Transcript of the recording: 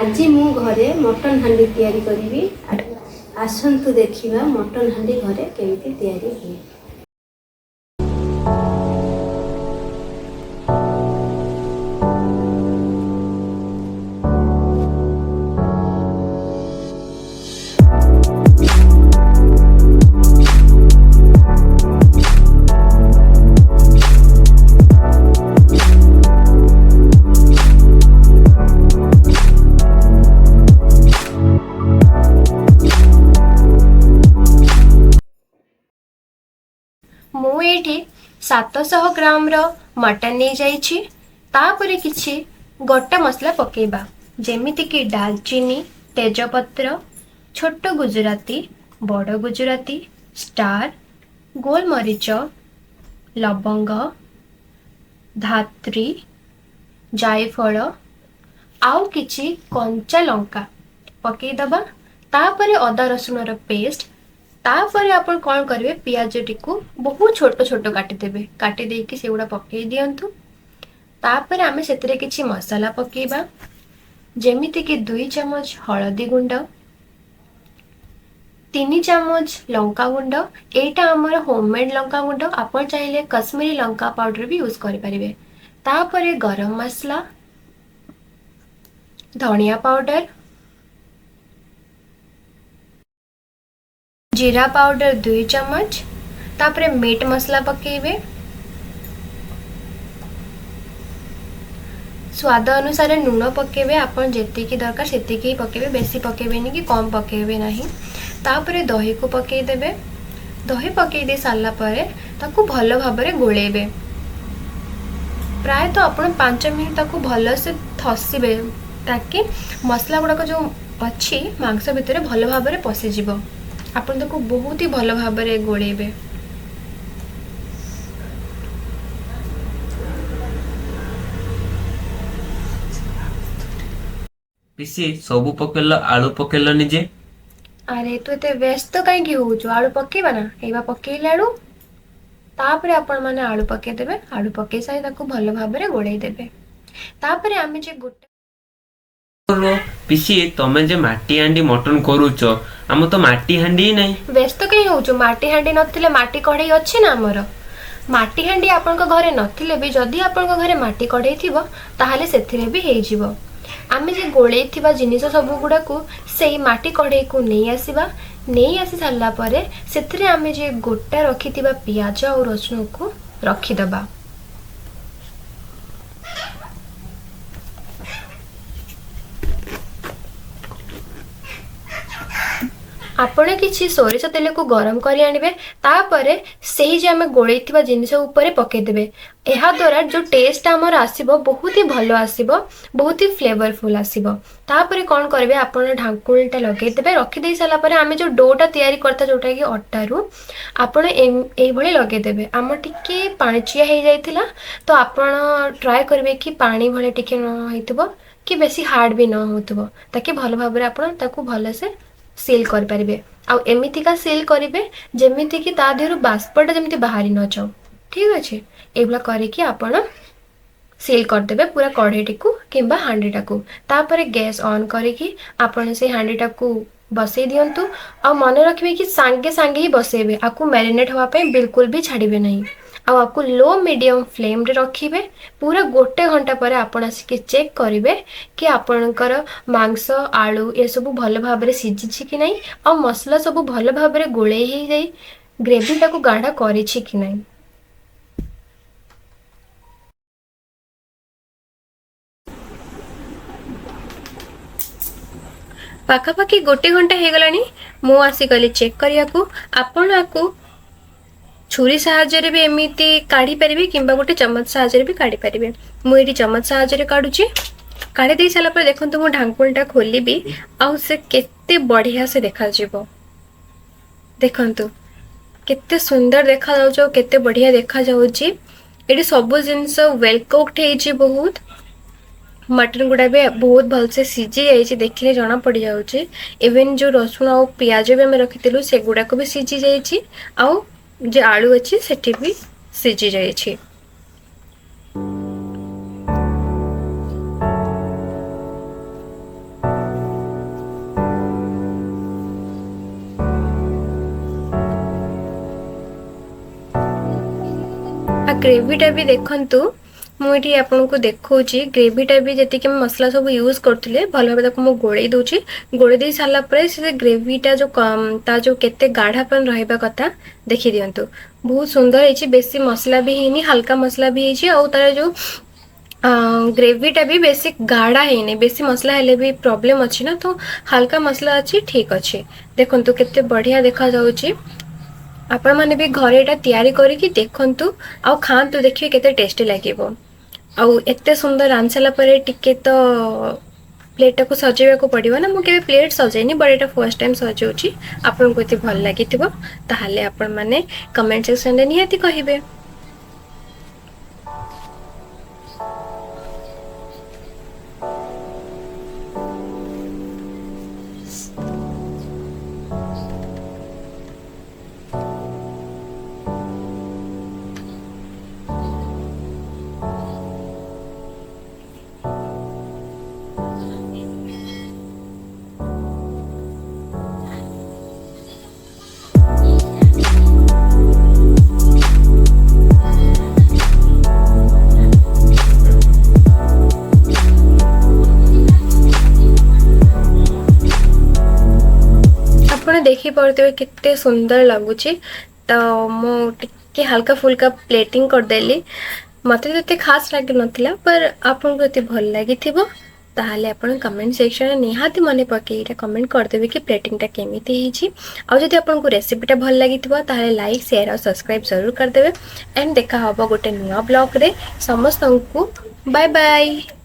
आज मु घरे मटन हांडी तैयारी करी। आसंतु देखिबा मटन हांडी घरे केमिति तैयारी हुए। मु एठी 700 ग्राम रो मटन नहीं जाइछि। तापरे किछि गोटा मसला पकेबा जेमिति कि दालचीनी, तेजपत्र, छोट गुजराती, बड़ गुजराती, स्टार, गोलमरीच, लवंग, धात्री, जायफल आउ किछि कंचा लंका पकेदबा। तापरे अदा रसुण रो पेस्ट। तापर आपण कौन करेंगे पियाज टी बहुत छोट छोट काटिदेवे। काटी देकी से गुड़ा पकई दिंतु। तापर आमे सेतरे किछि मसाला पकेबा जेमिति कि 2 चम्मच हळदी गुंड, 3 चम्मच लंका गुंड। एटा हमर होममेड लंका गुंड। आपण चाहिले कश्मीरी लंका पाउडर भी यूज करि परिबे। तापर गरम मसला, धनिया पाउडर, जीरा पाउडर 2 चम्मच। तापरे मीट मसला पकेबे। स्वाद अनुसार लूण पकेबे। आपण जेतिकी दरकार सेतिकी पकेबे, बेसी पकेबेनी कि कम पकेबे नहीं। तापरे दही को पकेई देबे। दही पकेई दे सारला परे ताकू भलो भाबरे गोळेबे। प्राय तो आपण 5 मिनिट ताकू भलो से थसिबे ताकि मसला गुडा जो अछि मांस भितरे भलो भाबरे पसि जिवो। आपण ताकू बहुत ही भलो भाबरे गोळेबे। पिसी सबु पकेल आलू पकेल निजे। अरे तू एते व्यस्त कहीं होचु? आलू पकेबा ना, एबा पकेइले आलू। तापरे आपण माने आलू पके देबे। आलू पके साइ ताकू भलो भाबरे गोळेई देबे। तापरे आमे जे गोटे पिसी तमे जे माटी हांडी मटन करूच, हम तो माटी हांडी नहीं। व्यस्त कहीं होचु? माटी हांडी नथिले माटी कढ़ई अछि ना हमर। माटी हांडी आपन को घरे नथिले भी जदी आपन को घरे माटी कढ़ई थिबो ताहाले सेथिरे भी हेइ जिवो। आमे जे गोळेई थिबा जिनिस सब गुडा को सेही माटी कढ़ई को नहीं आसीबा। नहीं आसी सारला परे सेथिरे आमे जे गोटा रखिथिबा पियाज और रसुण को रखि दबा। आपण किछि सोरिष तेल को गरम करी आनिबे। तापरे सेही जे आमे गोळेई थिबा जिनिस ऊपर पके देबे। एहा द्वारा जो टेस्ट हमर आसीबो बहुत ही भलो आसीबो, बहुत ही फ्लेवरफुल आसीबो। तापरे कोन करबे आपण ढांकुलटा लगे देबे। रखि देई साला परे आमे जो डोटा तयारी करता जोटा कि अट्टारू आपण एई भली लगे देबे। आम टिके पाणिचिया हे जाइथिला तो आपण ट्राई करबे कि पानी भले टिके न होइतबो कि बेसी हार्ड भी न होतबो ताकि भलो भाबरे आपण ताकू भलो से सील कर पारिबे। आ एमितिका सील करिवे जेमिति कि ता देहरु बाष्पटा जेमिति बाहरी न जाऊ। ठीक अछि, एबला करे कि आपण सील कर देबे पूरा कढ़ेटी को किंबा हांडीटा को। तापरे गैस ऑन करिकि आपण से हांडीटा को बसई दियंतु। आ मन रखिबे कि सांगे सांगे ही बसेबे। आकु मैरिनेट होवा पे बिल्कुल भी छाड़िबे नहीं। आपको लो मीडियम फ्लेम रे रखिबे। पूरा 1 घंटा पर आपण आसिक चेक करिवे कि आपणकर मांस आलू ये सब भल भाबरे सिझिछि कि नहीं आ मसला सब भल भाबरे गोळे हे जाई ग्रेवी टाको गाढ़ा करिछि कि नहीं। पाखापाखि 1 घंटा हे गलानी। मु आसी गली चेक करिया को। आपण आकु छुरी साहाଯ୍ୟରେ भी एमिति काढ़ी परिबे किंबा गोटे चम्मच साहाଯ୍ୟରେ भी काढ़ी परिबे। मु एटी चम्मच साहाଯ୍ୟରେ काढुची। काढ़ी देई साला पर देखंतु मु ढांकुलटा खोलिबी आ से केते बढ़िया से देखा जिवो। देखंतु केते सुंदर देखा जाउछो, केते बढ़िया देखा जाउची। एटी सब जिंस वेल कुक्ड हेची। बहुत मटन गुड़ा भी बहुत भल से सीझी जाइए। देखने जना पड़ जाऊँ। इवन जो रसुण और पियाज भी आम रखी से गुड़ाक भी सीझी जाइए। आउ जो आलू अच्छी सेठी भी सीझी जाइए। ग्रेवीटा भी देखंतु मुझे आपको देखौची ग्रेवीटा भी जी मसला सब यूज करते भल भाव मुझे गोड़े दूची गोड़े दे सारा पर से ग्रेवीटा जो ता जो केते गाढ़ापन रहा कथा देखी दिंतु बहुत सुंदर है बेसी मसला भी है हल्का मसला भी है और तार जो ग्रेवीटा भी बेसी गाढ़ा है बेसी मसला हेले भी प्रॉब्लम अच्छी ना तो हल्का मसला अच्छी ठीक अच्छे देखंतु केते बढ़िया देखा जाउची आपण माने भी घरे एटा तैयारी करिकि देखंतु आ खांतु देखिए केते टेस्टी लागिवो आ एते सुंदर रांधला परे टिके तो प्लेट को सजेवा को पड़िबो ना मु केबे plate सजेनी but Etah first time सजेउची आपण को एते भल लागिथिबो ताहाले आपण माने कमेंट सेक्शन रे निहाती कहिबे। देखी पारे कितने सुंदर लगुच तो मुझे हल्का फुल्का प्लेटिंग करदेली मत तो खास लगे नाला पर आपन को भल लगी ताहले आपण कमेंट सेक्शन निहाती मन पकई कमेंट करदेवे कि प्लेटिंगटा केमिति होइछि आ जदि आपन को रेसिपीटा भल लगी ताहले लाइक शेयर और सब्सक्राइब जरूर करदेवे एंड देखा हबो गोटे न्यू ब्लॉग रे समस्त को बाय बाय।